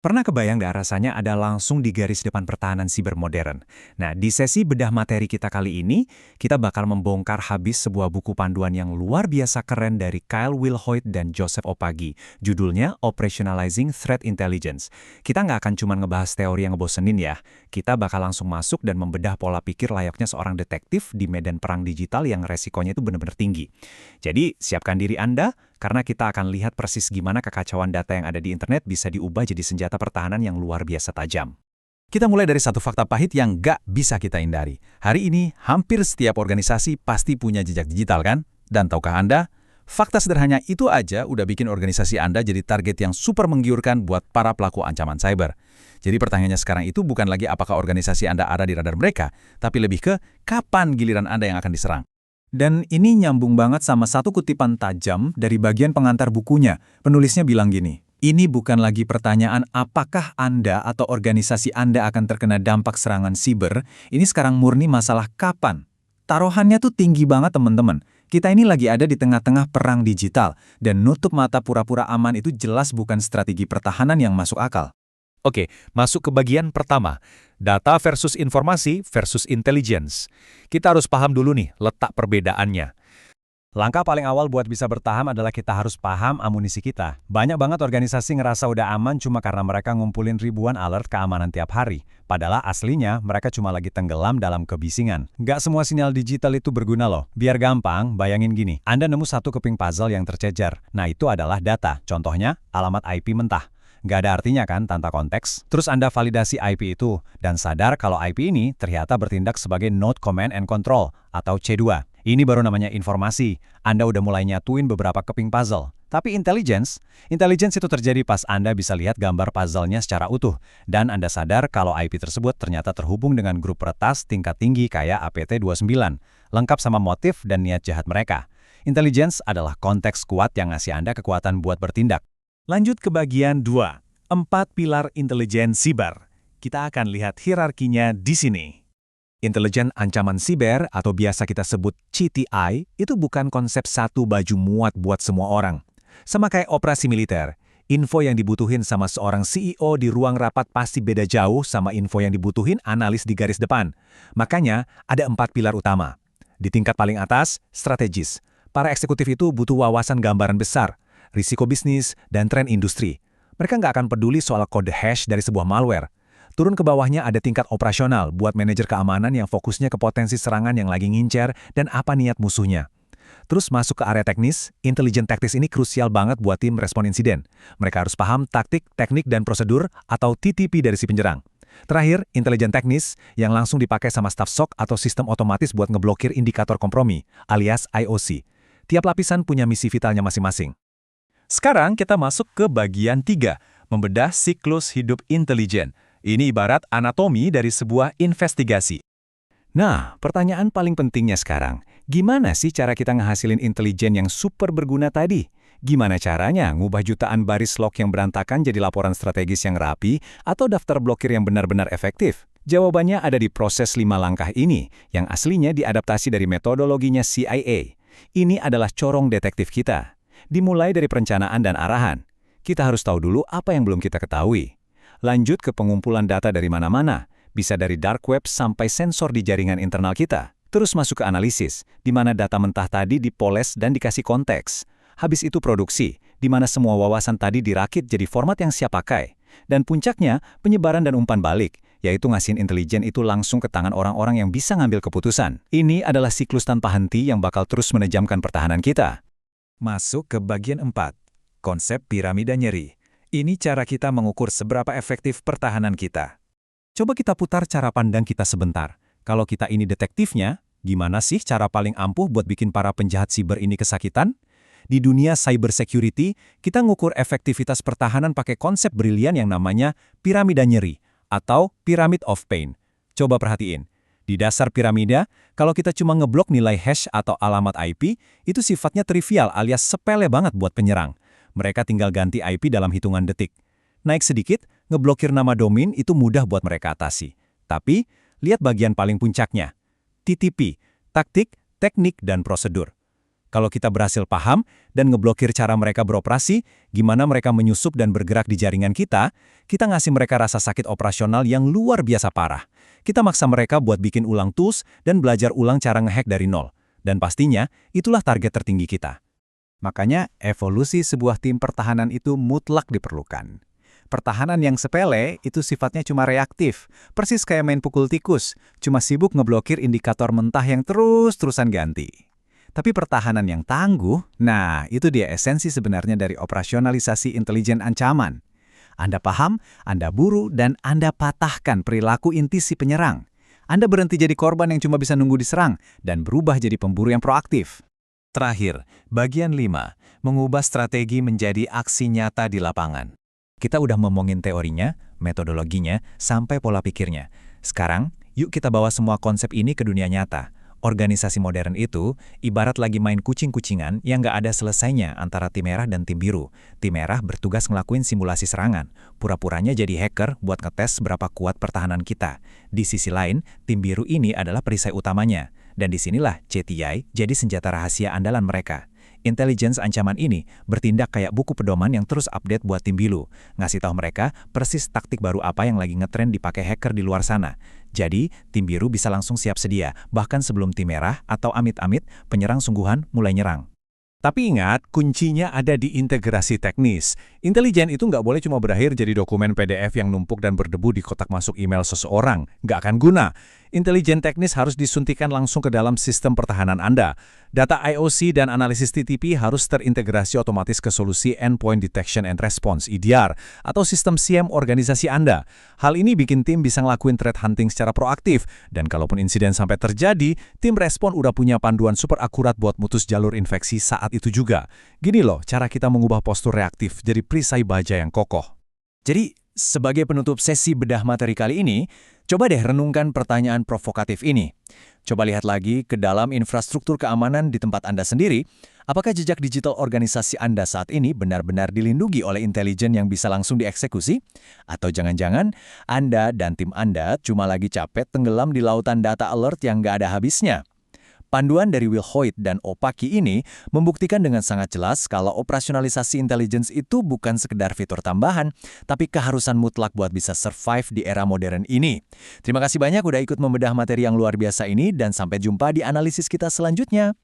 Pernah kebayang nggak rasanya ada langsung di garis depan pertahanan siber modern? Nah, di sesi bedah materi kita kali ini, kita bakal membongkar habis sebuah buku panduan yang luar biasa keren dari Kyle Wilhoit dan Joseph Opagi. Judulnya Operationalizing Threat Intelligence. Kita nggak akan cuma ngebahas teori yang ngebosenin ya. Kita bakal langsung masuk dan membedah pola pikir layaknya seorang detektif di medan perang digital yang resikonya itu benar-benar tinggi. Jadi, siapkan diri Anda, karena kita akan lihat persis gimana kekacauan data yang ada di internet bisa diubah jadi senjata pertahanan yang luar biasa tajam. Kita mulai dari satu fakta pahit yang nggak bisa kita hindari. Hari ini, hampir setiap organisasi pasti punya jejak digital kan? Dan tahukah Anda, fakta sederhana itu aja udah bikin organisasi Anda jadi target yang super menggiurkan buat para pelaku ancaman cyber. Jadi pertanyaannya sekarang itu bukan lagi apakah organisasi Anda ada di radar mereka, tapi lebih ke kapan giliran Anda yang akan diserang. Dan ini nyambung banget sama satu kutipan tajam dari bagian pengantar bukunya. Penulisnya bilang gini, ini bukan lagi pertanyaan apakah Anda atau organisasi Anda akan terkena dampak serangan siber, ini sekarang murni masalah kapan. Taruhannya tuh tinggi banget teman-teman. Kita ini lagi ada di tengah-tengah perang digital, dan nutup mata pura-pura aman itu jelas bukan strategi pertahanan yang masuk akal. Oke, masuk ke bagian pertama. Data versus informasi versus intelligence. Kita harus paham dulu nih letak perbedaannya. Langkah paling awal buat bisa bertahan adalah kita harus paham amunisi kita. Banyak banget organisasi ngerasa udah aman cuma karena mereka ngumpulin ribuan alert keamanan tiap hari. Padahal aslinya mereka cuma lagi tenggelam dalam kebisingan. Nggak semua sinyal digital itu berguna loh. Biar gampang, bayangin gini. Anda nemu satu keping puzzle yang tercecer. Nah itu adalah data. Contohnya, alamat IP mentah. Nggak ada artinya kan tanpa konteks. Terus Anda validasi IP itu, dan sadar kalau IP ini ternyata bertindak sebagai Node Command and Control atau C2. Ini baru namanya informasi. Anda udah mulai nyatuin beberapa keping puzzle. Tapi intelligence itu terjadi pas Anda bisa lihat gambar puzzle-nya secara utuh, dan Anda sadar kalau IP tersebut ternyata terhubung dengan grup peretas tingkat tinggi kayak APT29, lengkap sama motif dan niat jahat mereka. Intelligence adalah konteks kuat yang ngasih Anda kekuatan buat bertindak. Lanjut ke bagian 2, 4 pilar intelijen siber. Kita akan lihat hierarkinya di sini. Intelijen ancaman siber atau biasa kita sebut CTI itu bukan konsep satu baju muat buat semua orang. Sama kayak operasi militer, info yang dibutuhin sama seorang CEO di ruang rapat pasti beda jauh sama info yang dibutuhin analis di garis depan. Makanya ada 4 pilar utama. Di tingkat paling atas, strategis. Para eksekutif itu butuh wawasan gambaran besar, risiko bisnis, dan tren industri. Mereka nggak akan peduli soal kode hash dari sebuah malware. Turun ke bawahnya ada tingkat operasional buat manajer keamanan yang fokusnya ke potensi serangan yang lagi ngincer dan apa niat musuhnya. Terus masuk ke area teknis, intelijen taktis ini krusial banget buat tim respon insiden. Mereka harus paham taktik, teknik, dan prosedur atau TTP dari si penyerang. Terakhir, intelijen teknis yang langsung dipakai sama staf SOC atau sistem otomatis buat ngeblokir indikator kompromi, alias IOC. Tiap lapisan punya misi vitalnya masing-masing. Sekarang kita masuk ke bagian 3, membedah siklus hidup intelijen. Ini ibarat anatomi dari sebuah investigasi. Nah, pertanyaan paling pentingnya sekarang, gimana sih cara kita ngehasilin intelijen yang super berguna tadi? Gimana caranya ngubah jutaan baris log yang berantakan jadi laporan strategis yang rapi atau daftar blokir yang benar-benar efektif? Jawabannya ada di proses 5 langkah ini, yang aslinya diadaptasi dari metodologinya CIA. Ini adalah corong detektif kita. Dimulai dari perencanaan dan arahan. Kita harus tahu dulu apa yang belum kita ketahui. Lanjut ke pengumpulan data dari mana-mana, bisa dari dark web sampai sensor di jaringan internal kita. Terus masuk ke analisis, di mana data mentah tadi dipoles dan dikasih konteks. Habis itu produksi, di mana semua wawasan tadi dirakit jadi format yang siap pakai. Dan puncaknya, penyebaran dan umpan balik, yaitu ngasihin intelijen itu langsung ke tangan orang-orang yang bisa ngambil keputusan. Ini adalah siklus tanpa henti yang bakal terus menejamkan pertahanan kita. Masuk ke bagian 4, konsep piramida nyeri. Ini cara kita mengukur seberapa efektif pertahanan kita. Coba kita putar cara pandang kita sebentar. Kalau kita ini detektifnya, gimana sih cara paling ampuh buat bikin para penjahat siber ini kesakitan? Di dunia cyber security, kita ngukur efektivitas pertahanan pakai konsep brilian yang namanya piramida nyeri atau pyramid of pain. Coba perhatiin. Di dasar piramida, kalau kita cuma ngeblok nilai hash atau alamat IP, itu sifatnya trivial alias sepele banget buat penyerang. Mereka tinggal ganti IP dalam hitungan detik. Naik sedikit, ngeblokir nama domain itu mudah buat mereka atasi. Tapi, lihat bagian paling puncaknya. TTP, taktik, teknik, dan prosedur. Kalau kita berhasil paham dan ngeblokir cara mereka beroperasi, gimana mereka menyusup dan bergerak di jaringan kita ngasih mereka rasa sakit operasional yang luar biasa parah. Kita maksa mereka buat bikin ulang tools dan belajar ulang cara ngehack dari nol. Dan pastinya, itulah target tertinggi kita. Makanya, evolusi sebuah tim pertahanan itu mutlak diperlukan. Pertahanan yang sepele itu sifatnya cuma reaktif, persis kayak main pukul tikus, cuma sibuk ngeblokir indikator mentah yang terus-terusan ganti. Tapi pertahanan yang tangguh, nah itu dia esensi sebenarnya dari operasionalisasi intelijen ancaman. Anda paham, Anda buru, dan Anda patahkan perilaku inti si penyerang. Anda berhenti jadi korban yang cuma bisa nunggu diserang, dan berubah jadi pemburu yang proaktif. Terakhir, bagian 5, mengubah strategi menjadi aksi nyata di lapangan. Kita udah ngomongin teorinya, metodologinya, sampai pola pikirnya. Sekarang, yuk kita bawa semua konsep ini ke dunia nyata. Organisasi modern itu ibarat lagi main kucing-kucingan yang nggak ada selesainya antara tim merah dan tim biru. Tim merah bertugas ngelakuin simulasi serangan, pura-puranya jadi hacker buat ngetes seberapa kuat pertahanan kita. Di sisi lain, tim biru ini adalah perisai utamanya. Dan disinilah CTI jadi senjata rahasia andalan mereka. Intelligence ancaman ini bertindak kayak buku pedoman yang terus update buat tim biru, ngasih tahu mereka persis taktik baru apa yang lagi ngetren dipakai hacker di luar sana. Jadi, tim biru bisa langsung siap sedia, bahkan sebelum tim merah atau amit-amit penyerang sungguhan mulai nyerang. Tapi ingat, kuncinya ada di integrasi teknis. Intelijen itu nggak boleh cuma berakhir jadi dokumen PDF yang numpuk dan berdebu di kotak masuk email seseorang. Nggak akan guna. Intelijen teknis harus disuntikan langsung ke dalam sistem pertahanan Anda. Data IOC dan analisis TTP harus terintegrasi otomatis ke solusi Endpoint Detection and Response, EDR, atau sistem SIEM organisasi Anda. Hal ini bikin tim bisa ngelakuin threat hunting secara proaktif, dan kalaupun insiden sampai terjadi, tim respon udah punya panduan super akurat buat mutus jalur infeksi saat itu juga. Gini loh, cara kita mengubah postur reaktif jadi perisai baja yang kokoh. Jadi, sebagai penutup sesi bedah materi kali ini, coba deh renungkan pertanyaan provokatif ini. Coba lihat lagi ke dalam infrastruktur keamanan di tempat Anda sendiri. Apakah jejak digital organisasi Anda saat ini benar-benar dilindungi oleh intelijen yang bisa langsung dieksekusi? Atau jangan-jangan Anda dan tim Anda cuma lagi capek tenggelam di lautan data alert yang nggak ada habisnya? Panduan dari Will Hoyt dan Opaki ini membuktikan dengan sangat jelas kalau operasionalisasi intelligence itu bukan sekedar fitur tambahan, tapi keharusan mutlak buat bisa survive di era modern ini. Terima kasih banyak udah ikut membedah materi yang luar biasa ini, dan sampai jumpa di analisis kita selanjutnya.